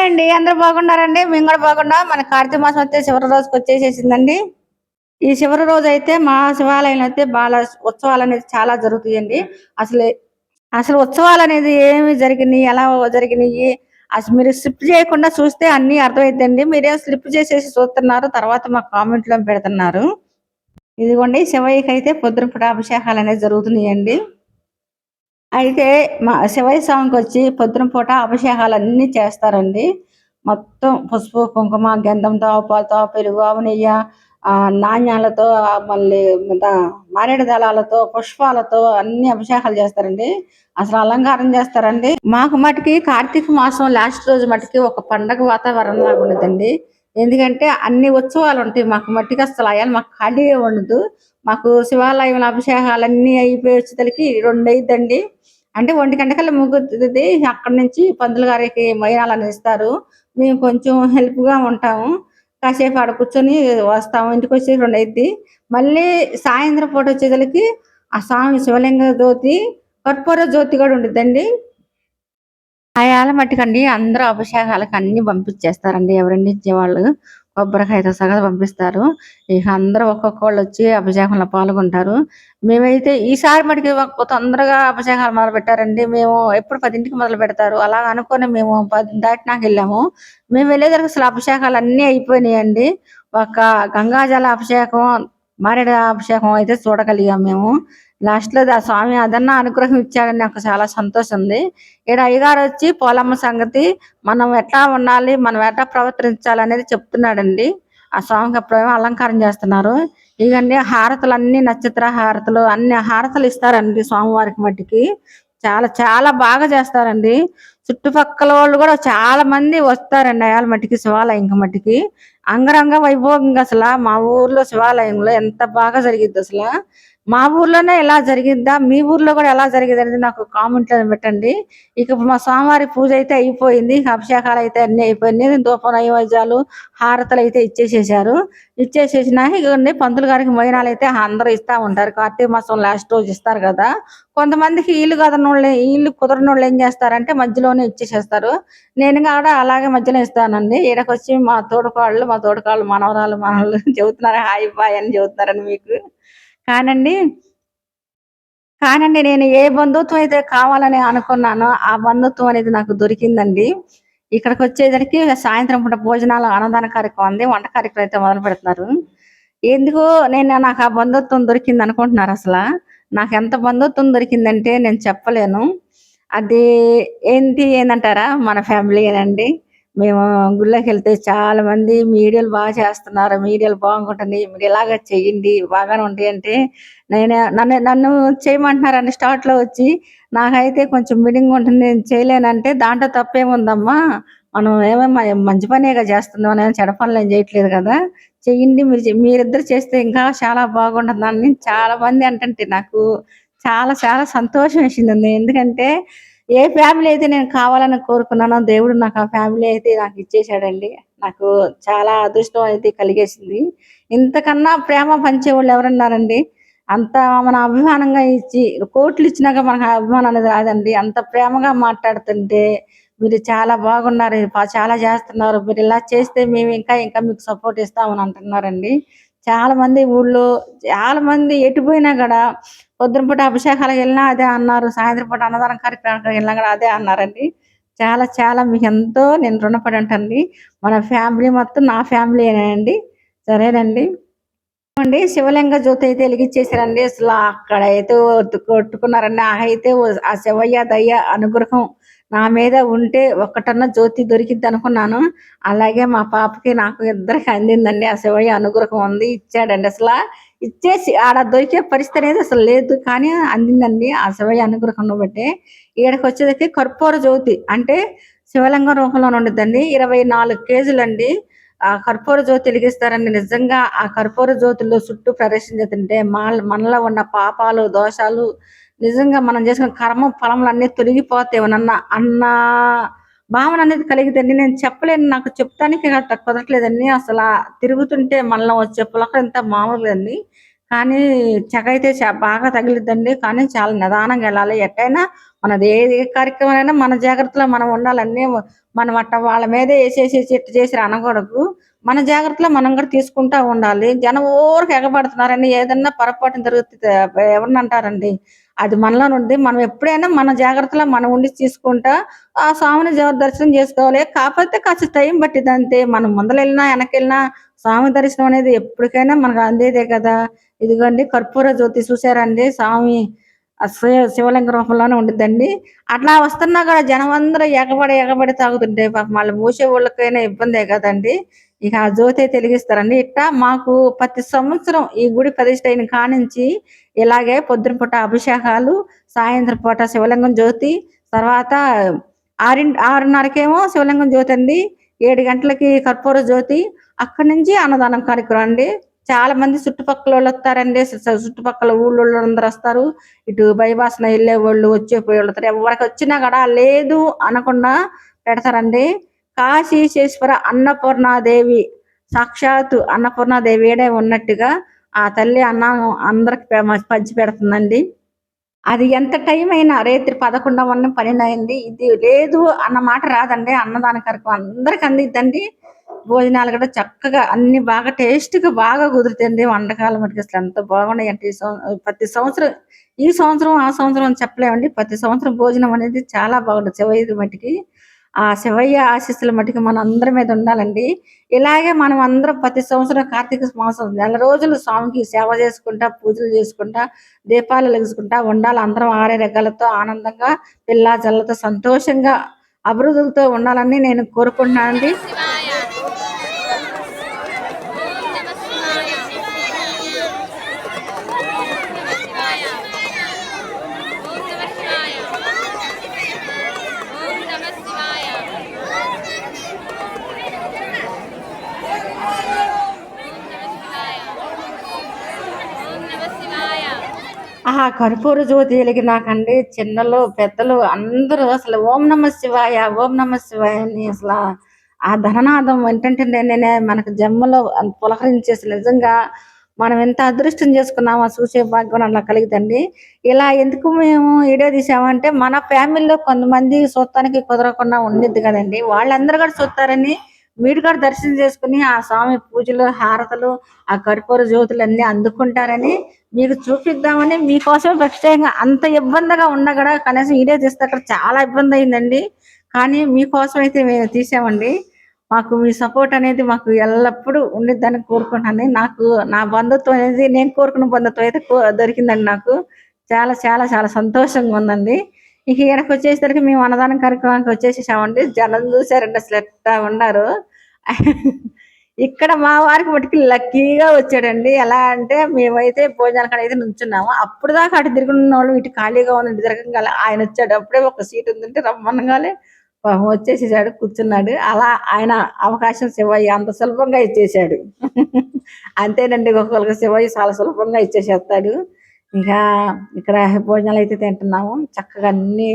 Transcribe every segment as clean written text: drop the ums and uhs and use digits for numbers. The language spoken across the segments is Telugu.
అండి. అందరూ బాగున్నారండి? మేము కూడా బాగున్నాం. మన కార్తీక మాసం అయితే చివరి రోజుకి వచ్చేసేసిందండి. ఈ చివరి రోజైతే మా శివాలయంలో అయితే ఉత్సవాలనేది చాలా జరుగుతాయండి. అసలు అసలు ఉత్సవాలనేది ఏమి జరిగినియి, ఎలా జరిగినియి, అసలు మీరు స్లిప్ చేయకుండా చూస్తే అన్నీ అర్థమైద్దండి. మీరేమో స్లిప్ చేసేసి చూస్తున్నారు. తర్వాత మాకు కామెంట్‌లో పెడుతున్నారు. ఇదిగోండి శివయ్యకైతే పొద్దున పూట అభిషేకాలనేవి జరుగుతున్నాయండి. అయితే మా శివయ్య స్వామికొచ్చి పొద్దున పూట అభిషేకాలన్నీ చేస్తారండి. మొత్తం పసుపు, కుంకుమ, గంధంతో, ఆవు పాలతో, పెరుగు, ఆవు నెయ్య, నాణ్యాలతో, మళ్ళీ మారేడు దళాలతో, పుష్పాలతో అన్ని అభిషేకాలు చేస్తారండి. అసలు అలంకారం చేస్తారండి. మాకు మటుకి కార్తీక మాసం లాస్ట్ రోజు మటుకి ఒక పండగ వాతావరణం లాగా ఉండదండి. ఎందుకంటే అన్ని ఉత్సవాలు ఉంటాయి. మాకు మట్టికి అసలు అయ్యాలి మాకు ఖాళీగా ఉండదు. మాకు శివాలయంలో అభిషేకాలన్నీ అయిపోయి వచ్చేసరికి 2 అయిద్దండి. అంటే 1 గంటకల్లా ముగ్గుతుంది. అక్కడి నుంచి పంతులు గారికి మొయ్యాలని ఇస్తారు. మేము కొంచెం హెల్ప్‌గా ఉంటాము. కాసేపు ఆడ కూర్చొని వస్తాము. ఇంటికొచ్చేసరికి 2 అయిద్ది. మళ్ళీ సాయంత్రం పూట వచ్చేసరికి ఆ స్వామి శివలింగ జ్యోతి, కర్పూర జ్యోతి కూడా ఉండిద్దండి. ఆయాల మట్టుకండి అందరూ అభిషేకాలకి అన్నీ పంపించేస్తారండి. ఎవరండి ఇచ్చేవాళ్ళు కొబ్బరికాయతో సహా పంపిస్తారు. ఇక అందరూ ఒక్కొక్కళ్ళొచ్చి అభిషేకంలో పాల్గొంటారు. మేమైతే ఈసారి మటుకు తొందరగా అభిషేకాలు మొదలుపెట్టారండి. మేము ఎప్పుడు 10కి మొదలుపెడతారు. అలా అనుకోని మేము 10 దాటినాకెళ్ళాము. మేము వెళ్ళేసరికి అసలు అభిషేకాలన్నీ అయిపోయినాయండి. ఒక గంగాజల అభిషేకం, మారేడు అభిషేకం అయితే చూడగలిగాం మేము. లాస్ట్‌లో ఆ స్వామి అదన్నా అనుగ్రహం ఇచ్చాడని నాకు చాలా సంతోషం ఉంది. ఈడ అయ్యగారొచ్చి పోలమ్మ సంగతి, మనం ఎట్లా ఉండాలి, మనం ఎట్లా ప్రవర్తించాలనేది చెప్తున్నాడండి. ఆ స్వామికి అప్పుడేమో అలంకారం చేస్తున్నారు. ఇగండి హారతులన్నీ నక్షత్ర హారతులు అన్ని హారతులు ఇస్తారండి స్వామివారికి మట్టికి. చాలా చాలా బాగా చేస్తారండి. చుట్టుపక్కలోళ్ళు గూడా చాలా మంది వస్తారండి అయాల మట్టికి, శివాలయంకి మట్టికి. అంగరంగ వైభోగంగా మా ఊర్లో శివాలయంలో ఎంత బాగా జరిగిద్దసల. మా ఊర్లోనే ఇలా జరిగిద్దా? మీ ఊర్లో గూడా ఎలా జరిగిద్దనేది నాకు కామెంట్‌లో పెట్టండి. ఇక మా స్వామివారి పూజ అయితే అయిపోయింది. ఇక అభిషేకాలయితే అన్నీ అయిపోయినాయి. ధూప నైవేద్యాలు, హారతులయితే ఇచ్చేసేశారు. ఇచ్చేసేసినాక ఇగోండి పంతులు గారికి మొయినాలయితే అందరూ ఇస్తా ఉంటారు. కార్తీక మాసం లాస్ట్ రోజు ఇస్తారు గదా! కొంతమందికి ఈళ్ళు కుదరనోళ్ళు ఏం చేస్తారంటే మధ్యలోనే ఇచ్చేసేస్తారు. నేను కూడా అలాగే మధ్యలో ఇస్తానండి. ఈడకొచ్చి మా తోడికోడళ్ళు మనవరాలు, మనవళ్ళు చెబుతున్నారు హాయ్, బాయ్ అని చెబుతున్నారండి మీకు. కానండి కానండి నేను ఏ బంధుత్వం అయితే కావాలని అనుకున్నానో, ఆ బంధుత్వం అనేది నాకు దొరికిందండి. ఇక్కడికొచ్చేసరికి సాయంత్రం పూట భోజనాలు అన్నదాన కార్యక్రమం ఉంది. వంట కార్యక్రమం అయితే మొదలుపెడుతున్నారు. ఎందుకో నాకు ఆ బంధుత్వం దొరికిందనుకుంటున్నారసల. నాకెంత బంధుత్వం దొరికిందంటే నేను చెప్పలేను. అది ఏందంటారా? మన ఫ్యామిలీయేనండి. మేము గుళ్ళోకెళ్తే చాలా మంది మీడియాలు చేస్తున్నారు. మీడియాలు బాగుంటున్నాయి. మీరు ఇలాగే చెయ్యండి. బాగానే ఉంటాయంటే నన్ను నన్ను చేయమంటున్నారండి స్టార్ట్‌లో వచ్చి. నాకైతే కొంచెం మిడింగుంటుంది. నేను చేయలేనంటే, దాంట్లో తప్పేముందమ్మా? మనం మంచి పనేగా చేస్తున్నాం. మనం చెడ్డ పనులేం చేయట్లేదు కదా! చెయ్యండి. మీరిద్దరు చేస్తే ఇంకా చాలా బాగుంటుందని చాలా మంది అంటుంటే నాకు చాలా చాలా సంతోషం వేసిందండి. ఎందుకంటే ఏ ఫ్యామిలీ అయితే నేను కావాలని కోరుకున్నానో దేవుడు నాకు ఆ ఫ్యామిలీ అయితే నాకు ఇచ్చేసాడండి. నాకు చాలా అదృష్టం అయితే కలిగేసింది. ఇంతకన్నా ప్రేమ పంచేవాళ్ళు ఎవరున్నారండి? అంత మన అభిమానంగా ఇచ్చి కోట్లిచ్చినాక మనకు ఆ అభిమానం అనేది రాదండి. అంత ప్రేమగా మాట్లాడుతుంటే, "మీరు చాలా బాగున్నారు. చాలా చేస్తున్నారు. మీరు ఇలా చేస్తే మేము ఇంకా ఇంకా మీకు సపోర్ట్ ఇస్తామని" అంటున్నారండి. చాలామంది ఊళ్ళో చాలామంది ఎటు పోయినా గూడా పొద్దున పూట అభిషేకాలకెళ్ళినా అదే అన్నారు. సాయంత్రం పూట అన్నదానం కార్యక్రమానికి వెళ్ళినా గూడా అదే అన్నారండి. చాలా చాలా మీకెంతో నేను రుణపడి ఉంటానండి. మన ఫ్యామిలీ మొత్తం నా ఫ్యామిలీయేనండి. సరేనండి. శివలింగ జ్యోతి అయితే ఎలిగిచ్చేసారండి. అసల అక్కడైతే కొట్టుకున్నారండి. నాకైతే ఆ శివయ్య దయ, అనుగ్రహం నా మీద ఉంటే ఒక్కటన్నా జ్యోతి దొరికిద్దనుకున్నాను. అలాగే మా పాపకి, నాకు ఇద్దరికి అందిందండి. ఆ శివయ్య అనుగ్రహం ఉంది. ఇచ్చాడండి అసల. ఇచ్చేసి ఆడ దొరికే పరిస్థితి అనేది అసలు లేదు. కానీ అందిందండి ఆ శివయ్య అనుగ్రహంను బట్టే. ఈడకొచ్చేసరికి కర్పూర జ్యోతి అంటే శివలింగం రూపంలోనే ఉండిద్దండి. 24 కేజీలండి. ఆ కర్పూర జ్యోతి వెలిగిస్తారండి. నిజంగా ఆ కర్పూర జ్యోతుల్లో చుట్టూ ప్రదర్శించుతుంటే మనలో ఉన్న పాపాలు, దోషాలు నిజంగా మనం చేసిన కర్మ ఫలములన్నీ తొలగిపోతేమనన్నా అన్న భావన అనేది కలిగిద్దండి. నేను చెప్పలేను. నాకు చెప్తానికి కుదరట్లేదండి. అసలా తిరుగుతుంటే మనలో వచ్చే పులకరింత మామూలుదండి. కానీ చెగైతే బాగా తగిలిద్దండి. కానీ చాలా నిదానంగా ఎళ్ళాలి. ఎట్టైనా మనది ఏ కార్యక్రమం అయినా మన జాగ్రత్తలో మనం ఉండాలన్నీ. మనం అట్ట వాళ్ళ మీదే వేసేసి చెట్టు చేసి అనకూడదు. మన జాగ్రత్తలో మనం కూడా తీసుకుంటా ఉండాలి. జనం ఊరికి ఎగబడుతున్నారని ఏదన్నా పొరపాటున జరిగితే ఎవరిని అంటారండి. అది మనలో నుండి మనం ఎప్పుడైనా మన జాగ్రత్తలో మనం ఉండి తీసుకుంటా ఆ స్వామిని దర్శనం చేసుకోవాలి. కాకపోతే కాస్త టైం పట్టిద్ది అంతే. మనం ముందలెళ్ళినా వెనకెళ్ళినా స్వామి దర్శనం అనేది ఎప్పటికైనా మనకు అందేదే కదా. ఇదిగోండి కర్పూర జ్యోతి చూసారండి స్వామి శివలింగ రూపంలోనే ఉండిద్దండి. అట్లా వస్తున్నా కూడా జనం అందరూ ఎగబడి తాగుతుంటే పాపం వాళ్ళు మూసే వాళ్ళకైనా ఇబ్బందే కదండి. ఇక ఆ జ్యోతి అయితే వెలిగిస్తారండి. ఇట్టా మాకు ప్రతి సంవత్సరం ఈ గుడి ప్రతిష్ఠ అయిన కానించి ఇలాగే పొద్దున పూట అభిషేకాలు, సాయంత్రం పూట శివలింగం జ్యోతి, తర్వాత 6:30కేమో శివలింగం జ్యోతి అండి, 7 గంటలకి కర్పూర జ్యోతి, అక్కడి నుంచి అన్నదానం కార్యక్రమం అండి. చాలా మంది చుట్టుపక్కల వాళ్ళు వస్తారండి. చుట్టుపక్కల ఊళ్ళో అందరూ వస్తారు. ఇటు బైపాసన వెళ్ళే వాళ్ళు వచ్చేపోయేవాళ్ళు వస్తారు. ఎవరికి వచ్చినా కూడా లేదు అనకుండా పెడతారండి. కాశీశ్వర అన్నపూర్ణాదేవి, సాక్షాత్తు అన్నపూర్ణాదేవి ఏడే ఉన్నట్టుగా ఆ తల్లి అన్నం అందరికి పంచి పెడుతుందండి. అది ఎంత టైం అయినా రేత్రి 11 అవ్వని 12 అయింది ఇది లేదు అన్న మాట రాదండి. అన్నదాన కార్యక్రమం అందరికి అందిద్దండి. భోజనాలు కూడా చక్కగా అన్ని బాగా టేస్ట్గా బాగా కుదురుతాయండి. వంటకాలు మటుకు అసలు ఎంత బాగున్నాయంటే ప్రతి సంవత్సరం ఈ సంవత్సరం ఆ సంవత్సరం అని చెప్పలేమండి. ప్రతి సంవత్సరం భోజనం అనేది చాలా బాగుంటుంది శివయ్య మట్టికి. ఆ శివయ్య ఆశీస్సుల మట్టికి మన అందరి మీద ఉండాలండి. ఇలాగే మనం అందరం ప్రతి సంవత్సరం కార్తీక మాసం నెల రోజులు స్వామికి సేవ చేసుకుంటా, పూజలు చేసుకుంటా, దీపాలు వెలిగించుకుంటా ఉండాలి. అందరం ఆరే రెక్కలతో ఆనందంగా పిల్లా జల్లతో సంతోషంగా అభివృద్ధులతో ఉండాలని నేను కోరుకుంటున్నానండి. కర్పూర జ్యోతి వెలిగినాకండి చిన్నలు పెద్దలు అందరూ అసలు ఓం నమ శివాయ ఓం నమ శివాయ అని అసలు ఆ ధననాదం ఏంటంటే నేనే మనకు జన్మలో పులకరించేసి నిజంగా మనం ఎంత అదృష్టం చేసుకున్నామో చూసే భాగ్యం అలా కలిగిద్దండి. ఇలా ఎందుకు మేము వీడియో తీసామంటే మన ఫ్యామిలీలో కొంతమంది చూడటానికి కుదరకుండా ఉండిద్ది కదండి. వాళ్ళందరూ కూడా చూస్తారని మీరు కూడా దర్శనం చేసుకుని ఆ స్వామి పూజలు హారతలు ఆ కర్పూర జ్యోతులు అన్ని అందుకుంటారని మీకు చూపిద్దామని మీకోసమే ప్రత్యేకంగా అంత ఇబ్బందిగా ఉన్నా కూడా కనీసం వీడియో తీస్తే అక్కడ చాలా ఇబ్బంది అయిందండి. కానీ మీకోసం అయితే మేము తీసామండి. మాకు మీ సపోర్ట్ అనేది మాకు ఎల్లప్పుడూ ఉండిద్దని కోరుకుంటున్నాను. నాకు నా బంధుత్వం అనేది నేను కోరుకున్న బంధుత్వం అయితే దొరికిందండి నాకు. చాలా చాలా చాలా సంతోషంగా ఉందండి. ఇక ఈడకి వచ్చేసరికి మేము అన్నదానం కార్యక్రమానికి వచ్చేసేసామండి. జనం చూసారండి అసలు ఎట్లా ఉన్నారు. ఇక్కడ మా వారికి మటుకు లక్కీగా వచ్చాడండి. ఎలా అంటే మేమైతే భోజనాల కాడ అయితే నుంచున్నాము. అప్పుడు దాకా అటు తిరుగున్న వాళ్ళు ఇటు ఖాళీగా ఉంది ఇటు తిరగంగానే ఆయన వచ్చాడు. అప్పుడే ఒక సీట్ ఉందంటే రమ్మనగానే వచ్చేసేసాడు కూర్చున్నాడు. అలా ఆయన అవకాశం శివయ్య అంత సులభంగా ఇచ్చేసాడు. అంతేనండి ఒక్కొక్కరికి శివయ్య చాలా సులభంగా ఇచ్చేసేస్తాడు. ఇంకా ఇక్కడ భోజనాలు అయితే తింటున్నాము. చక్కగా అన్ని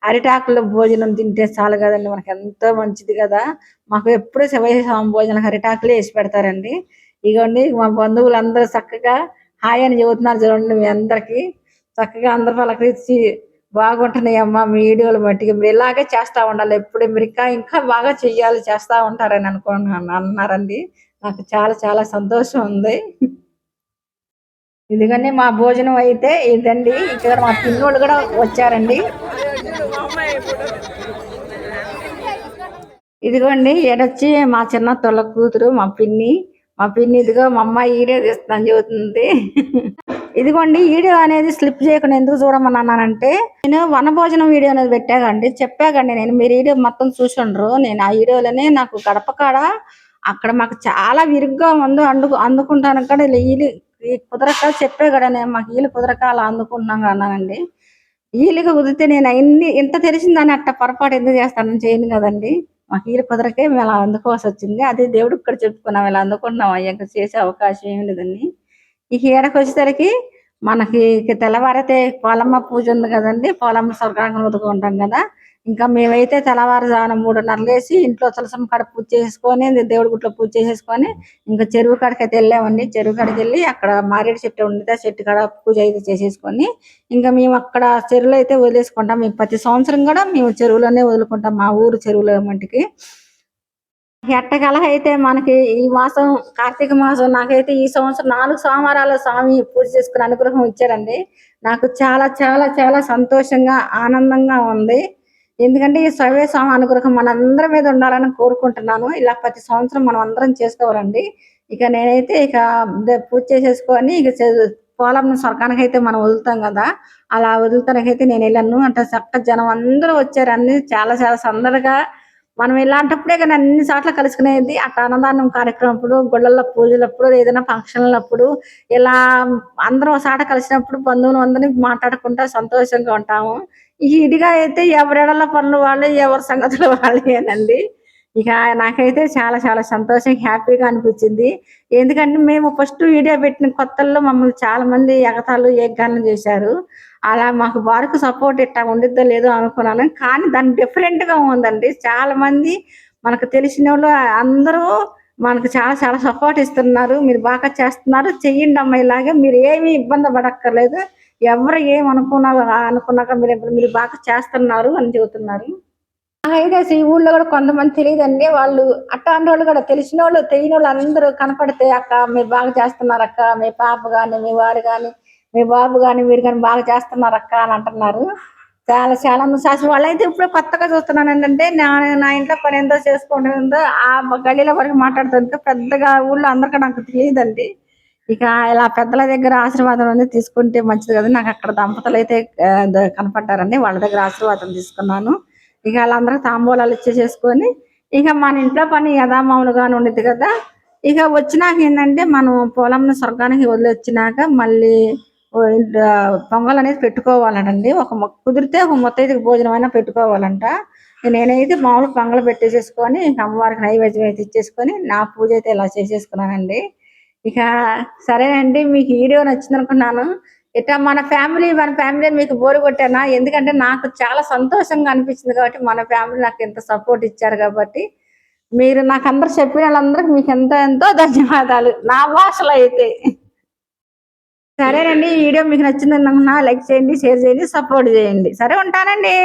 అరిటాకుల్లో భోజనం తింటే చాలు కదండి, మనకి ఎంతో మంచిది కదా. మాకు ఎప్పుడు శివయ్య స్వామి భోజనం అరిటాకులే వేసి పెడతారండి. ఇగోండి మా బంధువులు అందరూ చక్కగా హాయ్ అని చెబుతున్నారు చూడండి. మీ అందరికి చక్కగా అందరూ పలకరించి బాగుంటున్నాయమ్మా మీ వీడియోలు మట్టికి మీరు ఇలాగే చేస్తూ ఉండాలి, ఎప్పుడు మీరు ఇంకా ఇంకా బాగా చెయ్యాలి చేస్తూ ఉంటారని అన్నారండి. నాకు చాలా చాలా సంతోషం ఉంది. ఇదిగోండి మా భోజనం అయితే ఇదండి. ఇక్కడ మా పిన్నోళ్ళు కూడా వచ్చారండి. ఇదిగోండి ఈడొచ్చి మా చిన్న తొల కూతురు మా పిన్ని. మా పిన్ని ఇదిగో మా అమ్మాయి ఈడే తీస్తాను చెబుతుంది. ఇదిగోండి వీడియో అనేది స్లిప్ చేయకుండా ఎందుకు చూడమన్నానంటే నేను వనభోజనం వీడియో అనేది పెట్టాకండి, చెప్పాకండి నేను. మీరు వీడియో మొత్తం చూసుండ్రు. నేను ఆ వీడియోలోనే నాకు గడప కాడ అక్కడ మాకు చాలా విరుగ్గా ముందు అందుకుంటాను కదా వీలు కుదరక చెప్పే కదా నేను మాకు వీలు కుదరక అలా అందుకుంటున్నాను అన్నానండి. వీలుగా కుదిరితే నేను అన్ని ఇంత తెలిసిందని అట్ట పొరపాటు ఎందుకు చేస్తానని చేయను కదండి. మాకు వీలు కుదరకే మేము అలా అందుకోవాల్సి వచ్చింది. అదే దేవుడికి ఇక్కడ చెప్పుకున్నాం ఇలా అందుకుంటున్నాం అయ్యా ఇంకా చేసే అవకాశం ఏమి లేదండి. ఇక ఏడకి వచ్చేసరికి మనకి తెల్లవారైతే పోలమ్మ పూజ ఉంది కదండి. పోలమ్మ స్వర్గాంగం వదుకుంటాం కదా. ఇంకా మేమైతే తెల్లవారుజామున 3:30 లేసి ఇంట్లో తులసమ్మ కాడ పూజ చేసుకొని, దేవుడి గుడిలో పూజ చేసేసుకొని ఇంకా చెరువు కాడికైతే వెళ్ళామండి. చెరువు కాడికి వెళ్ళి అక్కడ మారేడు చెట్టు ఉండితే ఆ చెట్టు కాడ పూజ అయితే చేసేసుకొని ఇంకా మేము అక్కడ చెరువులో అయితే వదిలేసుకుంటాం. మేము ప్రతి సంవత్సరం కూడా మేము చెరువులోనే వదులుకుంటాం, మా ఊరు చెరువులో మట్టికి. ఎట్టగల అయితే మనకి ఈ మాసం కార్తీక మాసం నాకైతే ఈ సంవత్సరం 4 సోమవారాలు స్వామి పూజ చేసుకుని అనుగ్రహం ఇచ్చారండి. నాకు చాలా చాలా చాలా సంతోషంగా ఆనందంగా ఉంది. ఎందుకంటే ఈ స్వామి అనుగ్రహం మనందరి మీద ఉండాలని కోరుకుంటున్నాను. ఇలా ప్రతి సంవత్సరం మనం అందరం చేసుకోవాలండి. ఇక నేనైతే ఇక పూజ చేసేసుకొని ఇక పోలం స్వర్గానికైతే మనం వదులుతాం కదా, అలా వదులుతానికైతే నేను వెళ్ళాను. అంటే చక్క జనం అందరూ వచ్చారు, అన్ని చాలా చాలా సందడిగా. మనం ఇలాంటప్పుడే కానీ అన్ని చోట్ల కలుసుకునేది. అట్లా అన్నదానం కార్యక్రమప్పుడు, గుళ్ళల్లో పూజలప్పుడు, ఏదైనా ఫంక్షన్లప్పుడు ఇలా అందరం ఒకసాట కలిసినప్పుడు బంధువులు అందరినీ మాట్లాడుకుంటా సంతోషంగా ఉంటాము. ఈ ఇదిగా అయితే ఎవరెడల పనులు వాళ్ళు, ఎవరి సంగతులు వాళ్ళేనండి. ఇక నాకైతే చాలా చాలా సంతోషం, హ్యాపీగా అనిపించింది. ఎందుకంటే మేము ఫస్ట్ వీడియో పెట్టిన కొత్తల్లో మమ్మల్ని చాలా మంది ఎగతాళి ఏగ్గానం చేశారు. అలా మాకు వారికి సపోర్ట్ ఇట్టా ఉండిద్దో లేదో అనుకున్నాను, కానీ దాన్ని డిఫరెంట్గా ఉందండి. చాలా మంది మనకు తెలిసినోళ్ళు అందరూ మనకు చాలా చాలా సపోర్ట్ ఇస్తున్నారు. మీరు బాగా చేస్తున్నారు, చెయ్యండి అమ్మ, ఇలాగే మీరు ఏమీ ఇబ్బంది పడక్కర్లేదు, ఎవరు అనుకున్నాక మీరు బాగా చేస్తున్నారు అని చెబుతున్నారు. నాకైతే అసలు ఈ ఊళ్ళో కూడా కొంతమంది తెలియదండి. వాళ్ళు అట్టాంటి వాళ్ళు కూడా తెలిసిన వాళ్ళు తెలియని వాళ్ళు అందరూ కనపడితే, అక్క మీరు బాగా చేస్తున్నారు అక్క, మీ పాప కానీ మీ వారు కానీ మీ బాబు కానీ మీరు కానీ బాగా చేస్తున్నారు అక్క అని అంటున్నారు. చాలా చాలా అసలు వాళ్ళైతే ఇప్పుడు కొత్తగా చూస్తున్నాను ఏంటంటే, నా ఇంట్లో పని ఎంతో చేసుకుంటుందో ఆ గల్లీలో వరకు మాట్లాడుతుంది. పెద్దగా ఊళ్ళో అందరికీ నాకు తెలియదండి. ఇక ఇలా పెద్దల దగ్గర ఆశీర్వాదం అనేది తీసుకుంటే మంచిది కదా. నాకు అక్కడ దంపతులు అయితే కనపడ్డారండి, వాళ్ళ దగ్గర ఆశీర్వాదం తీసుకున్నాను. ఇక వాళ్ళందరూ తాంబూలాలు ఇచ్చేసేసుకొని ఇక మన ఇంట్లో పని యథామామూలుగానే ఉండిద్ది కదా. ఇక వచ్చినాక ఏంటంటే మనం పొలంను స్వర్గానికి వదిలొచ్చినాక మళ్ళీ పొంగల్ అనేది పెట్టుకోవాలంటండి. కుదిరితే ఒక ముత్తైదుకి భోజనం అయినా పెట్టుకోవాలంట. నేనైతే మామూలు పొంగల్ పెట్టేసేసుకొని ఇంక అమ్మవారికి నైవేద్యం అయితే ఇచ్చేసుకొని నా పూజ అయితే ఇలా చేసేసుకున్నానండి. ఇక సరేనండి, మీకు ఈ వీడియో నచ్చింది అనుకున్నాను. ఇట్లా మన ఫ్యామిలీ మీకు బోరు కొట్టానా, ఎందుకంటే నాకు చాలా సంతోషంగా అనిపించింది కాబట్టి, మన ఫ్యామిలీ నాకు ఎంత సపోర్ట్ ఇచ్చారు కాబట్టి. మీరు నాకు అందరు చెప్పిన వాళ్ళందరికి మీకు ఎంతో ఎంతో ధన్యవాదాలు నా భాషలో అయితే. సరేనండి, ఈ వీడియో మీకు నచ్చింది అనుకున్నా, లైక్ చేయండి, షేర్ చేయండి, సపోర్ట్ చేయండి. సరే ఉంటానండి.